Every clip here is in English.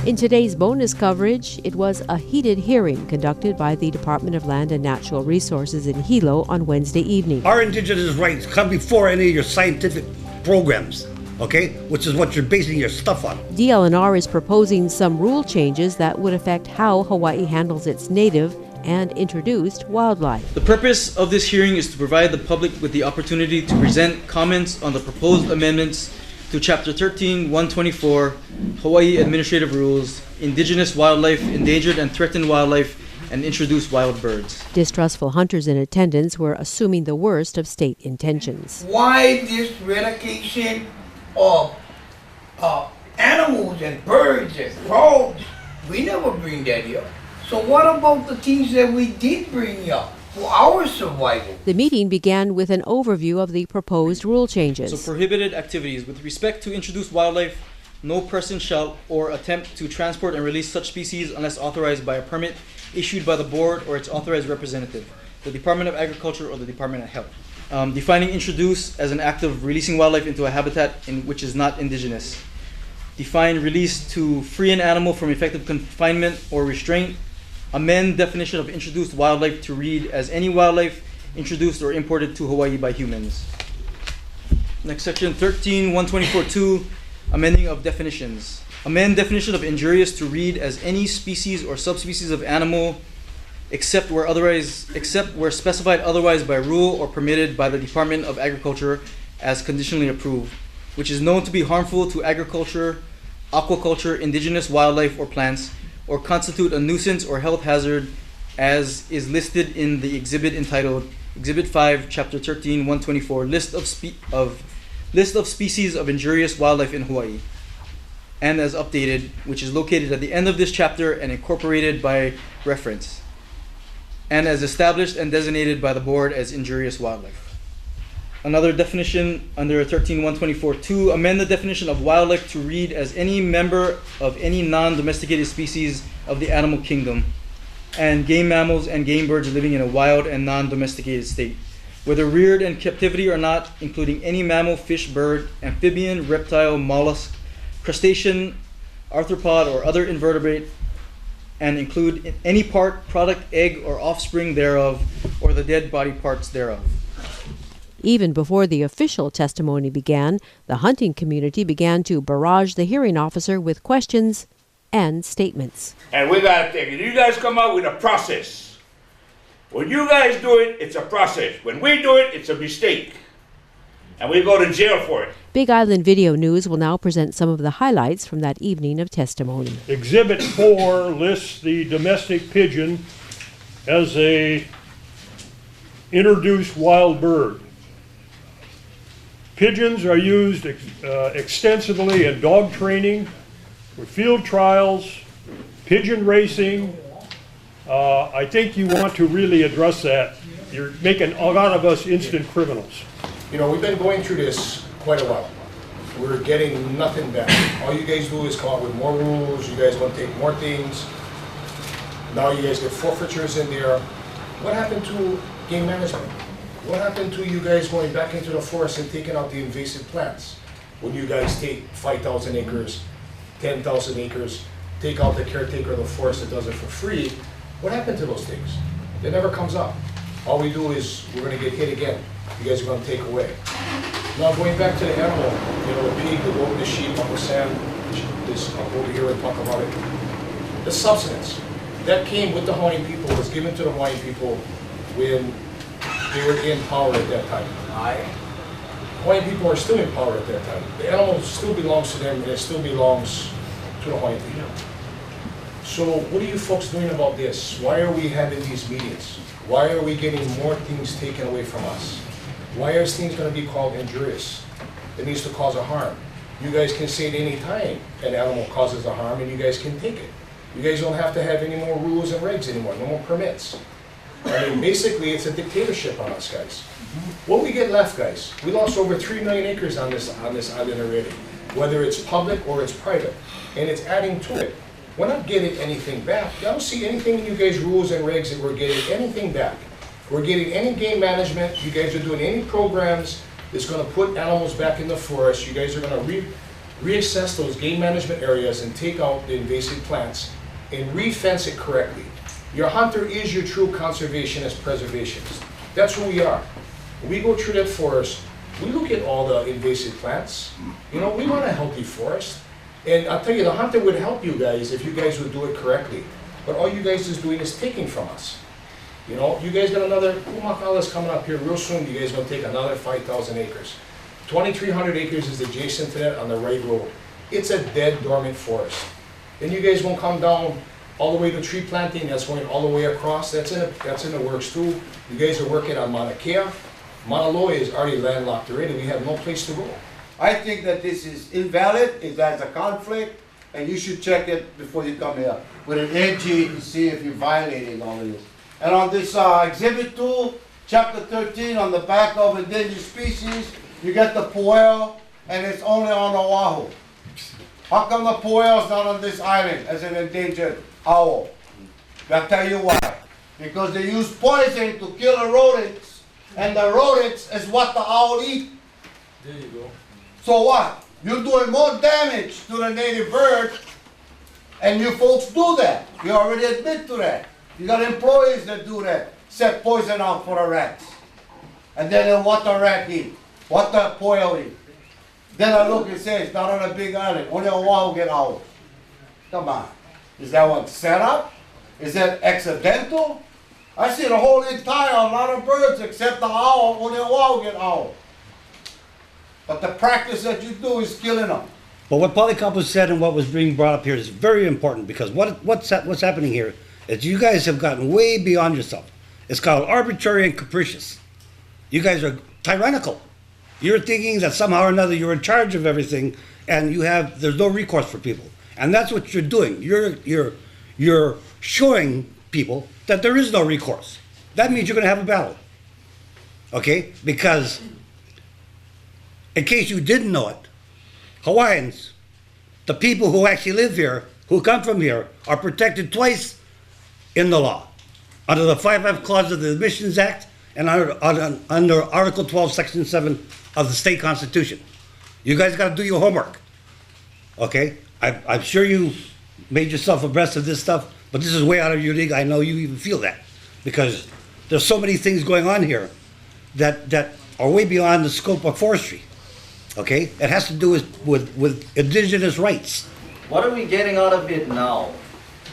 In today's bonus coverage, it was a heated hearing conducted by the Department of Land and Natural Resources in Hilo on Wednesday evening. Our indigenous rights come before any of your scientific programs, okay? Which is what you're basing your stuff on. DLNR is proposing some rule changes that would affect how Hawaii handles its native and introduced wildlife. The purpose of this hearing is to provide the public with the opportunity to present comments on the proposed amendments to Chapter 13, 124, Hawaii Administrative Rules, Indigenous Wildlife, Endangered and Threatened Wildlife, and Introduced Wild Birds. Distrustful hunters in attendance were assuming the worst of state intentions. Why this eradication of animals and birds and frogs? We never bring that here. So what about the things that we did bring up for our survival? The meeting began with an overview of the proposed rule changes. So prohibited activities. With respect to introduced wildlife, no person shall or attempt to transport and release such species unless authorized by a permit issued by the board or its authorized representative, the Department of Agriculture or the Department of Health. Defining introduce as an act of releasing wildlife into a habitat in which is not indigenous. Define release to free an animal from effective confinement or restraint. Amend definition of introduced wildlife to read as any wildlife introduced or imported to Hawaii by humans. Next section, 13.124.2, amending of definitions. Amend definition of injurious to read as any species or subspecies of animal except where specified otherwise by rule or permitted by the Department of Agriculture as conditionally approved, which is known to be harmful to agriculture, aquaculture, indigenous wildlife or plants, or constitute a nuisance or health hazard as is listed in the exhibit entitled Exhibit 5, Chapter 13, 124, List of Species of Injurious Wildlife in Hawaii, and as updated, which is located at the end of this chapter and incorporated by reference, and as established and designated by the board as injurious wildlife. Another definition under 13.124.2, amend the definition of wildlife to read as any member of any non-domesticated species of the animal kingdom, and game mammals and game birds living in a wild and non-domesticated state, whether reared in captivity or not, including any mammal, fish, bird, amphibian, reptile, mollusk, crustacean, arthropod, or other invertebrate, and include any part, product, egg, or offspring thereof, or the dead body parts thereof. Even before the official testimony began, the hunting community began to barrage the hearing officer with questions and statements. And we got to think, you guys come out with a process. When you guys do it, it's a process. When we do it, it's a mistake. And we go to jail for it. Big Island Video News will now present some of the highlights from that evening of testimony. Exhibit 4 lists the domestic pigeon as a introduced wild bird. Pigeons are used extensively in dog training, for field trials, pigeon racing. I think you want to really address that. You're making a lot of us instant criminals. You know, we've been going through this quite a while. We're getting nothing back. All you guys do is come up with more rules. You guys want to take more things. Now you guys get forfeitures in there. What happened to game management? What happened to you guys going back into the forest and taking out the invasive plants? When you guys take 5,000 acres, 10,000 acres, take out the caretaker of the forest that does it for free, what happened to those things? It never comes up. All we do is we're going to get hit again. You guys are going to take away. Now going back to the animal, you know, the pig, the goat, the sheep, Uncle Sam, I'll go over here and talk about it. The subsistence that came with the Hawaiian people was given to the Hawaiian people when they were in power at that time. Hawaiian people are still in power at that time. The animal still belongs to them, and it still belongs to the Hawaiian people. So what are you folks doing about this? Why are we having these meetings? Why are we getting more things taken away from us? Why are things going to be called injurious? It needs to cause a harm. You guys can say at any time an animal causes a harm, and you guys can take it. You guys don't have to have any more rules and regs anymore, no more permits. I mean, basically, it's a dictatorship on us, guys. What we get left, guys, we lost over 3 million acres on this island already, whether it's public or it's private, and it's adding to it. We're not getting anything back. I don't see anything in you guys' rules and regs that we're getting anything back. We're getting any game management. You guys are doing any programs that's going to put animals back in the forest. You guys are going to reassess those game management areas and take out the invasive plants and re-fence it correctly. Your hunter is your true conservationist, preservationist. That's who we are. When we go through that forest, we look at all the invasive plants. You know, we want a healthy forest. And I'll tell you, the hunter would help you guys if you guys would do it correctly. But all you guys is doing is taking from us. You know, you guys got another, Kumakala's coming up here real soon. You guys are gonna take another 5,000 acres. 2,300 acres is adjacent to that on the right road. It's a dead, dormant forest. Then you guys won't come down all the way to tree planting. That's going all the way across. That's in the works too. You guys are working on Mauna Kea. Mauna Loa is already landlocked already. We have no place to go. I think that this is invalid, if there's a conflict, and you should check it before you come here with an AG to see if you're violating all of this. And on this Exhibit 2, Chapter 13, on the back of endangered species, you get the poel, and it's only on Oahu. How come the poel is not on this island as an endangered owl? I'll tell you why. Because they use poison to kill the rodents, and the rodents is what the owl eat. There you go. So what? You're doing more damage to the native bird, and you folks do that. You already admit to that. You got employees that do that, set poison out for the rats. And then what the rat eat, what the poil eat. Then I look and say, it's not on a big island, only Oahu get owls. Come on. Is that one set up? Is that accidental? I see the whole entire, a lot of birds except the owl, only Oahu get owl. But the practice that you do is killing them. But what Polycarpus said and what was being brought up here is very important, because what's happening here is you guys have gotten way beyond yourself. It's called arbitrary and capricious. You guys are tyrannical. You're thinking that somehow or another you're in charge of everything, and there's no recourse for people. And that's what you're doing. You're showing people that there is no recourse. That means you're going to have a battle. Okay? Because, in case you didn't know it, Hawaiians, the people who actually live here, who come from here, are protected twice in the law. Under the 5F clause of the Admissions Act and under Article 12, Section 7 of the state constitution. You guys got to do your homework. Okay? I'm sure you made yourself abreast of this stuff, but this is way out of your league. I know you even feel that, because there's so many things going on here that are way beyond the scope of forestry. Okay? It has to do with indigenous rights. What are we getting out of it now?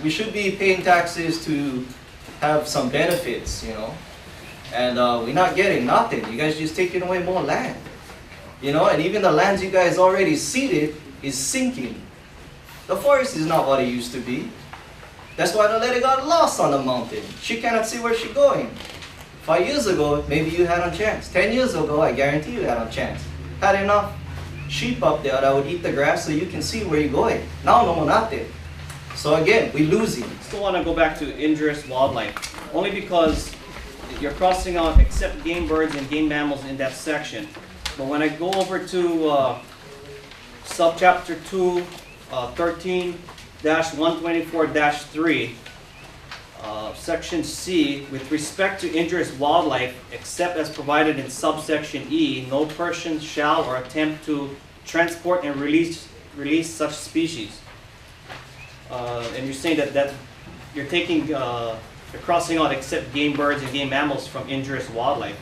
We should be paying taxes to have some benefits, you know, and we're not getting nothing. You guys just taking away more land, you know, and even the lands you guys already seeded is sinking. The forest is not what it used to be. That's why the lady got lost on the mountain. She cannot see where she's going. 5 years ago, maybe you had a chance. 10 years ago, I guarantee you had a chance. Had enough sheep up there that would eat the grass so you can see where you're going. Now, no, nothing. So again, we're losing. Still want to go back to injurious wildlife, only because you're crossing out except game birds and game mammals in that section. But when I go over to subchapter 2, 13-124-3, section C, with respect to injurious wildlife, except as provided in subsection E, no person shall or attempt to transport and release such species. And you're saying that you're taking, you're crossing out except game birds and game mammals from injurious wildlife.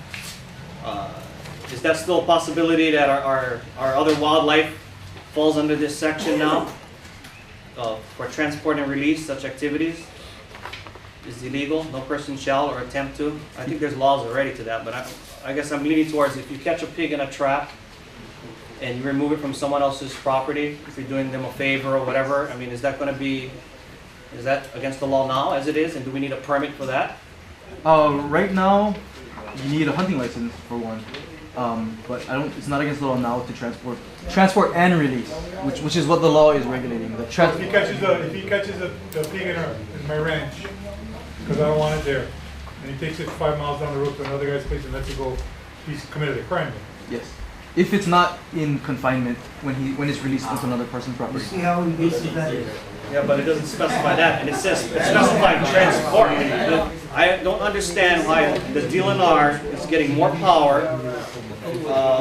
Is that still a possibility that our other wildlife falls under this section now? For transport and release such activities is illegal. No person shall or attempt to. I think there's laws already to that, but I guess I'm leaning towards if you catch a pig in a trap and you remove it from someone else's property, if you're doing them a favor or whatever, I mean, is that against the law now as it is, and do we need a permit for that? Right now, you need a hunting license for one. But it's not against the law now to transport and release, which is what the law is regulating. If he catches a pig in my ranch, because I don't want it there, and he takes it 5 miles down the road to another guy's place and lets it go, he's committed a crime. Yes. If it's not in confinement when it's released into another person's property. See how invasive that is? Yeah, but it doesn't specify that, and it says it's specifying transport. I don't understand why the DLNR is getting more power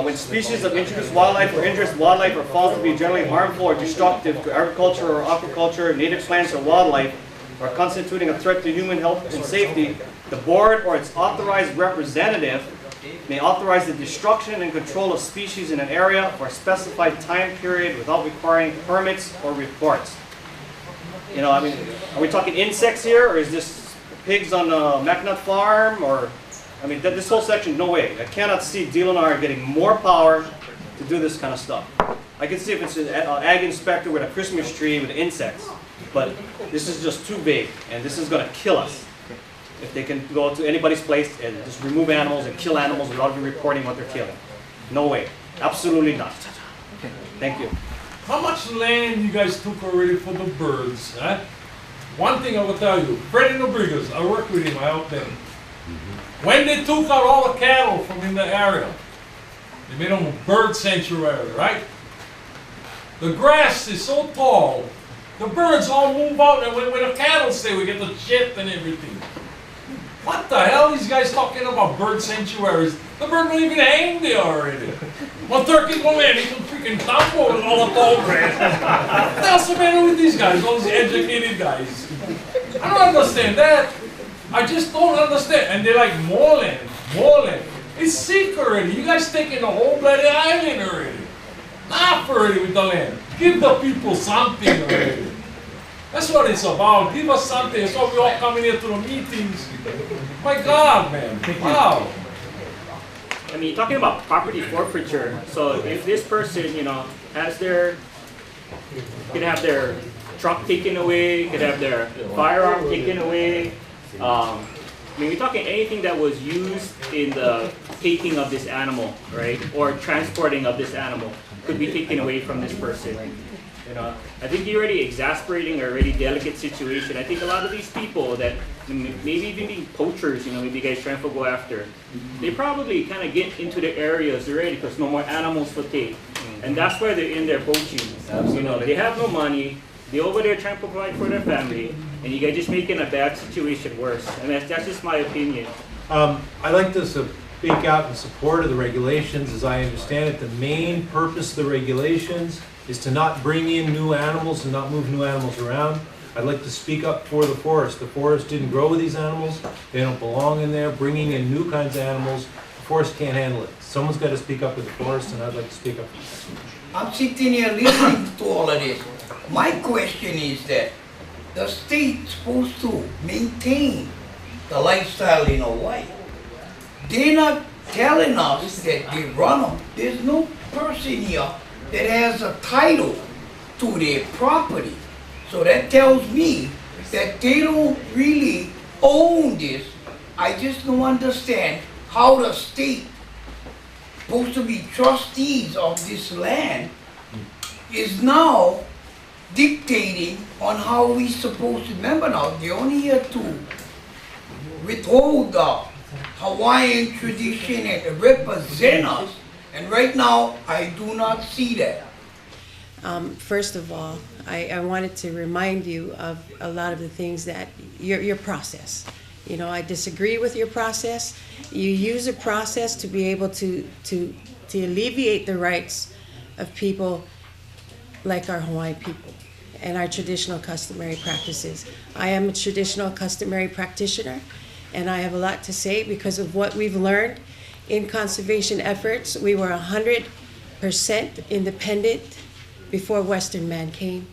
when species of introduced wildlife or injurious wildlife are found to be generally harmful or destructive to agriculture or aquaculture, native plants or wildlife, or constituting a threat to human health and safety, the board or its authorized representative may authorize the destruction and control of species in an area for a specified time period without requiring permits or reports. You know, I mean, are we talking insects here, or is this pigs on a McNutt farm, or, I mean, this whole section, no way. I cannot see DLNR getting more power to do this kind of stuff. I can see if it's an ag inspector with a Christmas tree with insects, but this is just too vague, and this is going to kill us. If they can go to anybody's place and just remove animals and kill animals without even reporting what they're killing. No way. Absolutely not. Thank you. How much land you guys took already for the birds? Huh? One thing I will tell you, Freddie Nobrigas, I work with him, I helped them. When they took out all the cattle from in the area, they made them a bird sanctuary, right? The grass is so tall, the birds all move out, and when the cattle stay, we get the shit and everything. What the hell these guys talking about bird sanctuaries? The bird don't even hang there already. One turkey go in, he can freaking tumble with all the tall grass. What the hell's the matter with these guys, all these educated guys? I don't understand that. I just don't understand. And they're like, more land, more land. It's sick already. You guys taking the whole bloody island already. Enough already with the land. Give the people something already. That's what it's about. Give us something. That's why we all come in here to the meetings. My God, man. Wow. I mean, you're talking about property forfeiture. So if this person, you know, has their, could have their truck taken away, could have their firearm taken away. I mean, we're talking anything that was used in the taking of this animal, right? Or transporting of this animal could be taken away from this person. You know, I think you're already exasperating a already delicate situation. I think a lot of these people that maybe even being poachers, you know, maybe you guys trying to go after, they probably kind of get into the areas already because no more animals to take. And that's why they're in there poaching. You know, they have no money, they're over there trying to provide for their family, and you guys just making a bad situation worse. And that's just my opinion. I'd like to speak out in support of the regulations. As I understand it, the main purpose of the regulations is to not bring in new animals and not move new animals around. I'd like to speak up for the forest. The forest didn't grow with these animals. They don't belong in there. Bringing in new kinds of animals, the forest can't handle it. Someone's got to speak up with the forest, and I'd like to speak up. I'm sitting here listening to all of this. My question is that the state's supposed to maintain the lifestyle in Hawaii. They're not telling us that they run them. There's no person here that has a title to their property. So that tells me that they don't really own this. I just don't understand how the state, supposed to be trustees of this land, is now dictating on how we supposed to. Remember now, they're only here to withhold the Hawaiian tradition and represent us. And right now, I do not see that. First of all, I wanted to remind you of a lot of the things that your process. You know, I disagree with your process. You use a process to be able to alleviate the rights of people like our Hawaiian people and our traditional customary practices. I am a traditional customary practitioner, and I have a lot to say because of what we've learned in conservation efforts. We were 100% independent before Western man came.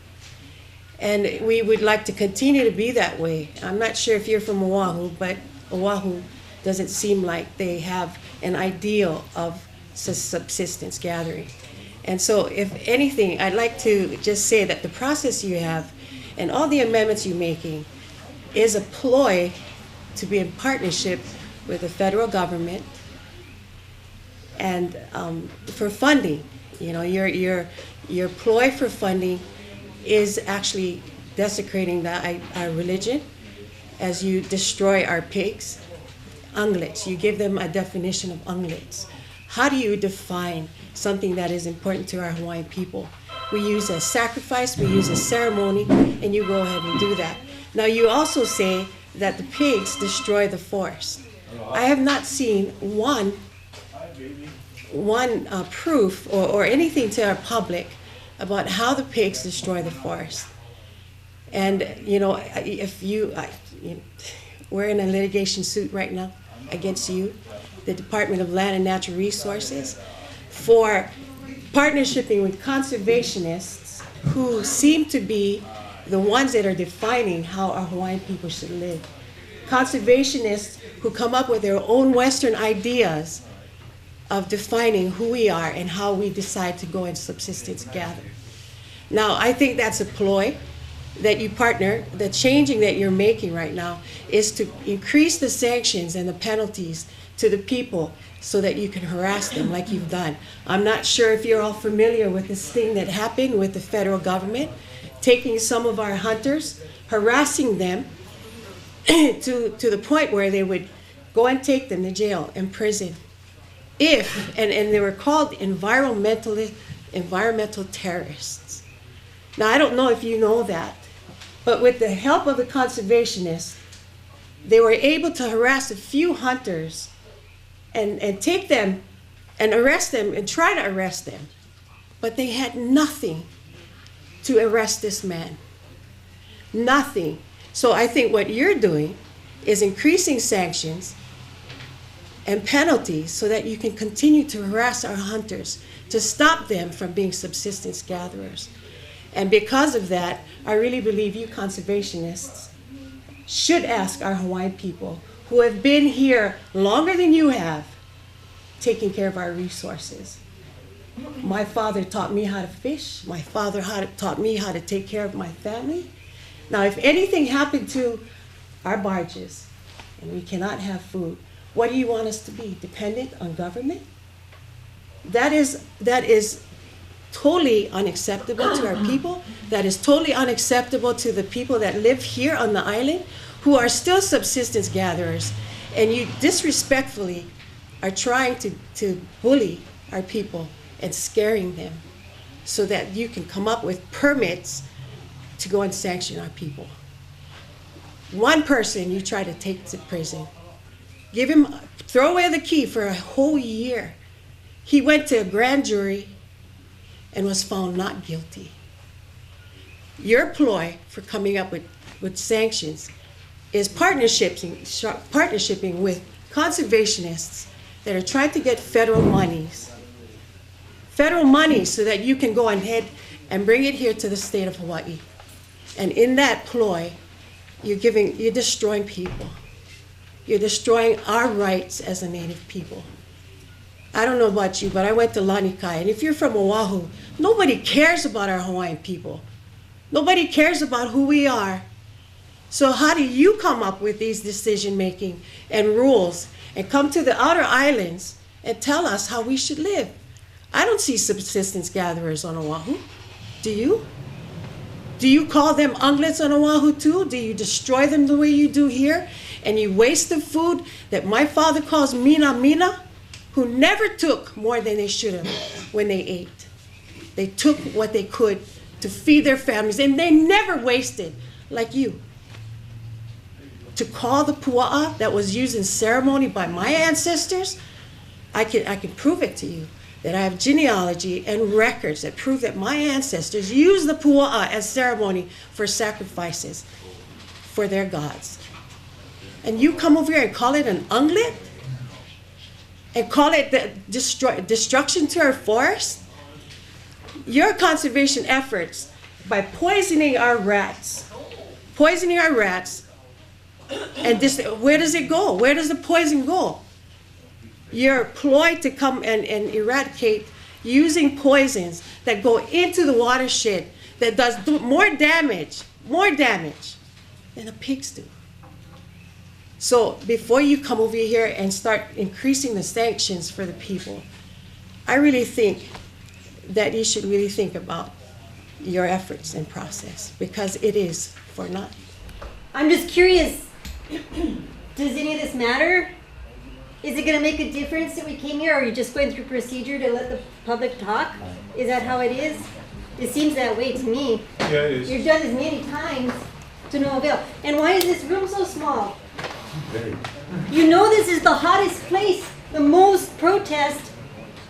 And we would like to continue to be that way. I'm not sure if you're from Oahu, but Oahu doesn't seem like they have an ideal of subsistence gathering. And so if anything, I'd like to just say that the process you have and all the amendments you're making is a ploy to be in partnership with the federal government and for funding. You know, your ploy for funding is actually desecrating our religion as you destroy our pigs. Unglets, you give them a definition of unglets. How do you define something that is important to our Hawaiian people? We use a sacrifice, we use a ceremony, and you go ahead and do that. Now you also say that the pigs destroy the forest. I have not seen one proof or anything to our public about how the pigs destroy the forest. And we're in a litigation suit right now against you, the Department of Land and Natural Resources, for partnershiping with conservationists who seem to be the ones that are defining how our Hawaiian people should live. Conservationists who come up with their own Western ideas of defining who we are and how we decide to go and subsistence gather. Now, I think that's a ploy that you partner. The changing that you're making right now is to increase the sanctions and the penalties to the people so that you can harass them like you've done. I'm not sure if you're all familiar with this thing that happened with the federal government, taking some of our hunters, harassing them to the point where they would go and take them to jail and prison. And they were called environmental terrorists. Now, I don't know if you know that, but with the help of the conservationists, they were able to harass a few hunters and take them and arrest them and try to arrest them. But they had nothing to arrest this man. Nothing. So I think what you're doing is increasing sanctions and penalties so that you can continue to harass our hunters, to stop them from being subsistence gatherers. And because of that, I really believe you conservationists should ask our Hawaiian people who have been here longer than you have, taking care of our resources. My father taught me how to fish. My father taught me how to take care of my family. Now, if anything happened to our barges and we cannot have food, what do you want us to be? Dependent on government? That is totally unacceptable to our people. That is totally unacceptable to the people that live here on the island who are still subsistence gatherers. And you disrespectfully are trying to bully our people and scaring them so that you can come up with permits to go and sanction our people. One person you try to take to prison. Throw away the key for a whole year. He went to a grand jury and was found not guilty. Your ploy for coming up with sanctions is partnershiping with conservationists that are trying to get federal monies so that you can go ahead and bring it here to the state of Hawaii. And in that ploy, you're destroying people. You're destroying our rights as a Native people. I don't know about you, but I went to Lanikai, and if you're from Oahu, nobody cares about our Hawaiian people. Nobody cares about who we are. So how do you come up with these decision-making and rules and come to the outer islands and tell us how we should live? I don't see subsistence gatherers on Oahu. Do you? Do you call them unglets on Oahu too? Do you destroy them the way you do here? And you waste the food that my father calls mina mina, who never took more than they should have when they ate. They took what they could to feed their families, and they never wasted like you. To call the pua'a that was used in ceremony by my ancestors, I can prove it to you, that I have genealogy and records that prove that my ancestors used the pua'a as ceremony for sacrifices for their gods. And you come over here and call it an unglet? And call it the destruction to our forest? Your conservation efforts, by poisoning our rats, and where does it go? Where does the poison go? Your ploy to come and eradicate using poisons that go into the watershed that does more damage than the pigs do. So before you come over here and start increasing the sanctions for the people, I really think that you should really think about your efforts and process, because it is for naught. I'm just curious, does any of this matter? Is it going to make a difference that we came here, or are you just going through procedure to let the public talk? Is that how it is? It seems that way to me. Yeah, it is. You've done this many times to no avail. And why is this room so small? You know this is the hottest place, the most protest,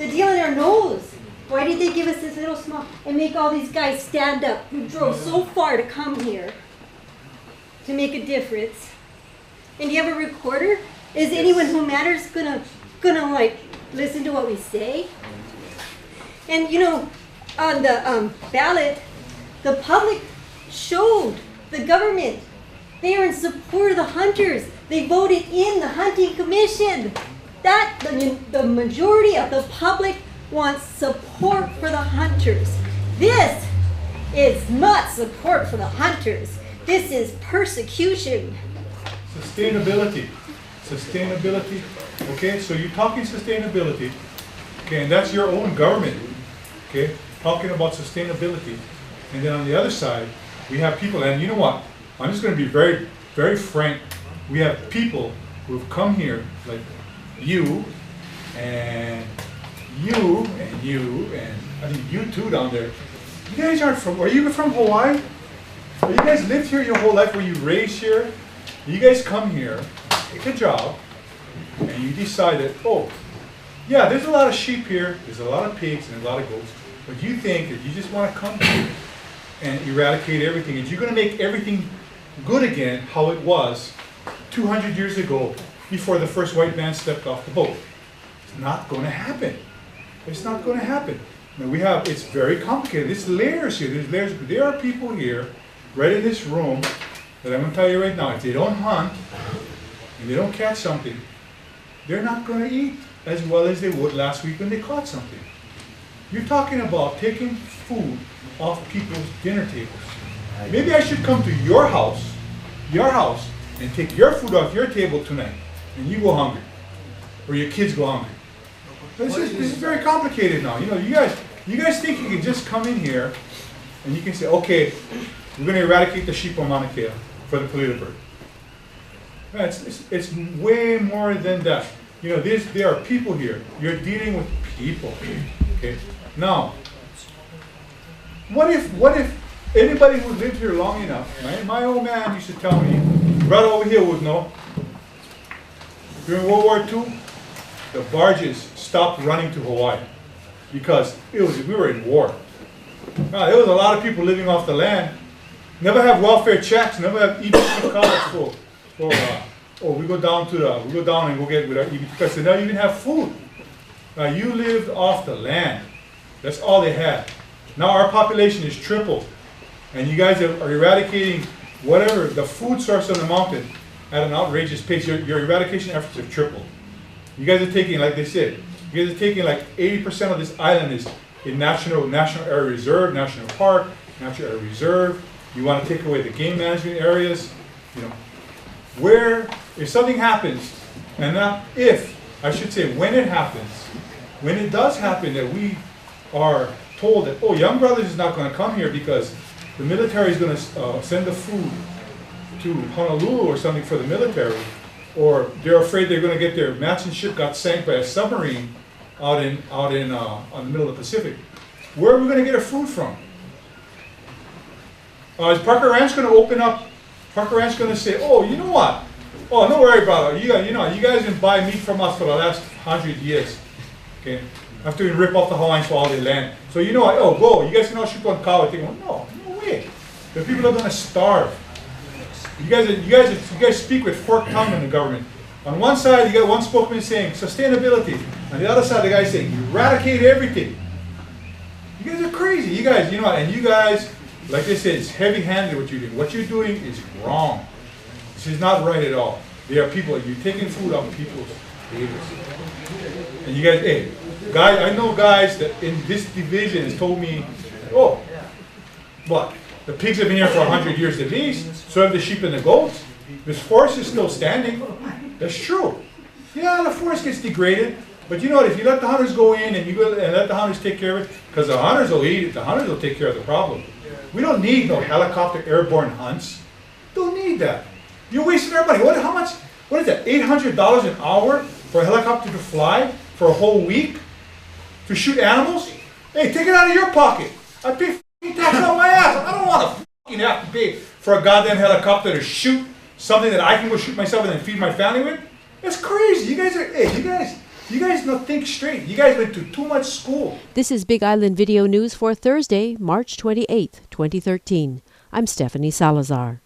The DLNR knows. Why did they give us this little small and make all these guys stand up who drove so far to come here to make a difference? And do you have a recorder? Is anyone who matters gonna like listen to what we say? And you know, on the ballot, the public showed the government they are in support of the hunters. They voted in the hunting commission. That the majority of the public wants support for the hunters. This is not support for the hunters. This is persecution. Sustainability. Sustainability. Okay, so you're talking sustainability. Okay, and that's your own government. Okay, talking about sustainability. And then on the other side, we have people, and you know what? I'm just going to be very, very frank. We have people who have come here, like you, and you, and you, and I think you too down there. You guys aren't from, are you from Hawaii? Or you guys lived here your whole life? Were you raised here? You guys come here, take a job, and you decide that, oh, yeah, there's a lot of sheep here, there's a lot of pigs, and a lot of goats, but you think that you just want to come here and eradicate everything, and you're going to make everything good again how it was 200 years ago before the first white man stepped off the boat. It's not going to happen. It's not going to happen. Now we have, it's very complicated. There's layers here. There's layers. There are people here, right in this room, that I'm going to tell you right now, if they don't hunt and they don't catch something, they're not going to eat as well as they would last week when they caught something. You're talking about taking food off people's dinner tables. Maybe I should come to your house, and take your food off your table tonight, and you go hungry, or your kids go hungry. This is very complicated now. You know, you guys think you can just come in here, and you can say, okay, we're going to eradicate the sheep on Mauna Kea for the Palita bird. It's way more than that. You know, there are people here. You're dealing with people. Okay. Now, what if anybody who lived here long enough, right? My old man used to tell me, right over here would know, during World War II, the barges stopped running to Hawaii because we were in war. There was a lot of people living off the land, never have welfare checks, never have EBT cards we go down and go get with our EBT cards. They don't even have food. You lived off the land. That's all they had. Now our population is tripled, and you guys are eradicating whatever the food source on the mountain at an outrageous pace. Your eradication efforts have tripled. You guys are taking, like they said, you guys are taking like 80% of this island is in national area reserve, national park, natural area reserve. You want to take away the game management areas. You know, where if something happens, and not if, I should say when it happens, when it does happen that we are told that, oh, Young Brothers is not going to come here because the military is going to send the food to Honolulu or something for the military, or they're afraid they're going to get their Matson ship got sank by a submarine out in the middle of the Pacific. Where are we going to get our food from? Is Parker Ranch going to open up? Parker Ranch going to say, oh, you know what? Oh, don't worry about it. You guys didn't buy meat from us for the last 100 years. Okay. After we rip off the Hawaiians for all their land. So you know what? Oh, go. You guys can all shoot on cow. No way. The people are going to starve. You guys speak with forked tongue in the government. On one side, you got one spokesman saying sustainability. On the other side, the guy saying eradicate everything. You guys are crazy. You guys, you know what? And you guys, like they said, it's heavy-handed what you're doing. What you're doing is wrong. This is not right at all. There are people, you're taking food off people's tables. And you guys, hey, guys, I know guys that in this division has told me, oh, what? The pigs have been here for 100 years at least, so have the sheep and the goats. This forest is still standing. That's true. Yeah, the forest gets degraded, but you know what? If you let the hunters go in and let the hunters take care of it, because the hunters will eat it, the hunters will take care of the problem. We don't need no helicopter airborne hunts. Don't need that. You're wasting our money. How much? What is that? $800 an hour for a helicopter to fly for a whole week to shoot animals? Hey, take it out of your pocket. I pay tax on my ass. I don't want to fucking have to pay for a goddamn helicopter to shoot something that I can go shoot myself and then feed my family with. That's crazy. You guys are, hey, You guys don't think straight. You guys went to too much school. This is Big Island Video News for Thursday, March 28th, 2013. I'm Stephanie Salazar.